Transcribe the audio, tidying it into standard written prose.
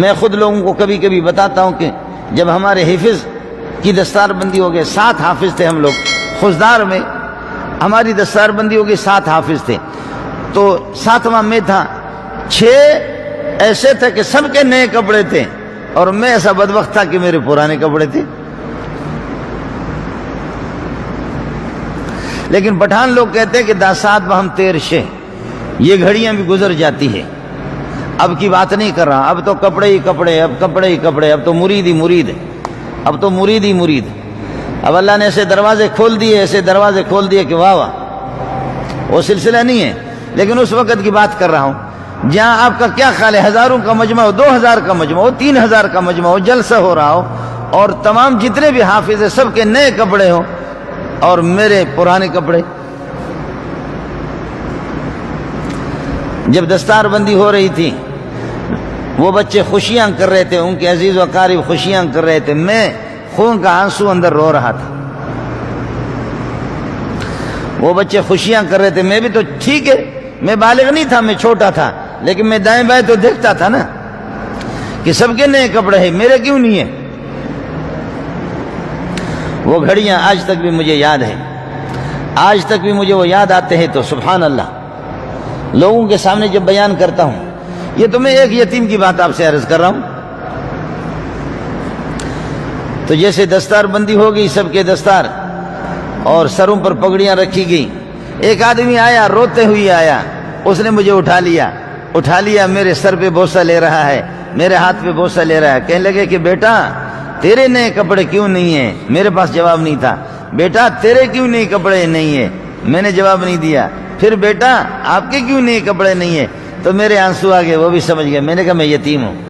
میں خود لوگوں کو کبھی کبھی بتاتا ہوں کہ جب ہمارے حفظ کی دستار بندی ہو گئے، 7 حافظ تھے ہم لوگ خزدار میں، ہماری دستار بندی ہو گئی، 7 حافظ تھے، تو 7واں میں تھا، 6 ایسے تھے کہ سب کے نئے کپڑے تھے اور میں ایسا بدبخت تھا کہ میرے پرانے کپڑے تھے۔ لیکن پٹھان لوگ کہتے ہیں کہ داسات بہم تیر شے، یہ گھڑیاں بھی گزر جاتی ہے، اب کی بات نہیں کر رہا، اب تو کپڑے ہی کپڑے، اب کپڑے ہی کپڑے، اب تو مرید ہی مرید، اب تو مرید ہی مرید۔ اب اللہ نے ایسے دروازے کھول دیے، ایسے دروازے کھول دیے کہ واہ واہ، وہ سلسلہ نہیں ہے، لیکن اس وقت کی بات کر رہا ہوں جہاں آپ کا کیا خیال ہے، 1000 کا مجمع ہو، 2000 کا مجمع ہو، 3000 کا مجمع ہو، جلسہ ہو رہا ہو اور تمام جتنے بھی حافظ ہیں سب کے نئے کپڑے ہوں اور میرے پرانے کپڑے۔ جب دستار بندی ہو رہی تھی وہ بچے خوشیاں کر رہے تھے، ان کے عزیز و اقارب خوشیاں کر رہے تھے، میں خون کا آنسو اندر رو رہا تھا۔ وہ بچے خوشیاں کر رہے تھے، میں بھی تو ٹھیک ہے، میں بالغ نہیں تھا، میں چھوٹا تھا، لیکن میں دائیں بائیں تو دیکھتا تھا نا کہ سب کے نئے کپڑے ہیں، میرے کیوں نہیں ہیں۔ وہ گھڑیاں آج تک بھی مجھے یاد ہے، آج تک بھی مجھے وہ یاد آتے ہیں، تو سبحان اللہ لوگوں کے سامنے جب بیان کرتا ہوں، یہ تو میں ایک یتیم کی بات آپ سے عرض کر رہا ہوں۔ تو جیسے دستار بندی ہو گئی سب کے دستار اور سروں پر پگڑیاں رکھی گئی، ایک آدمی آیا روتے ہوئے آیا، اس نے مجھے اٹھا لیا، میرے سر پہ بوسہ لے رہا ہے، میرے ہاتھ پہ بوسہ لے رہا ہے، کہنے لگے کہ بیٹا تیرے نئے کپڑے کیوں نہیں ہیں؟ میرے پاس جواب نہیں تھا، بیٹا تیرے کیوں نئے کپڑے نہیں ہیں؟ میں نے جواب نہیں دیا، پھر بیٹا آپ کے کیوں نئے کپڑے نہیں ہیں؟ تو میرے آنسو آ گئے، وہ بھی سمجھ گئے، میں نے کہا میں یتیم ہوں۔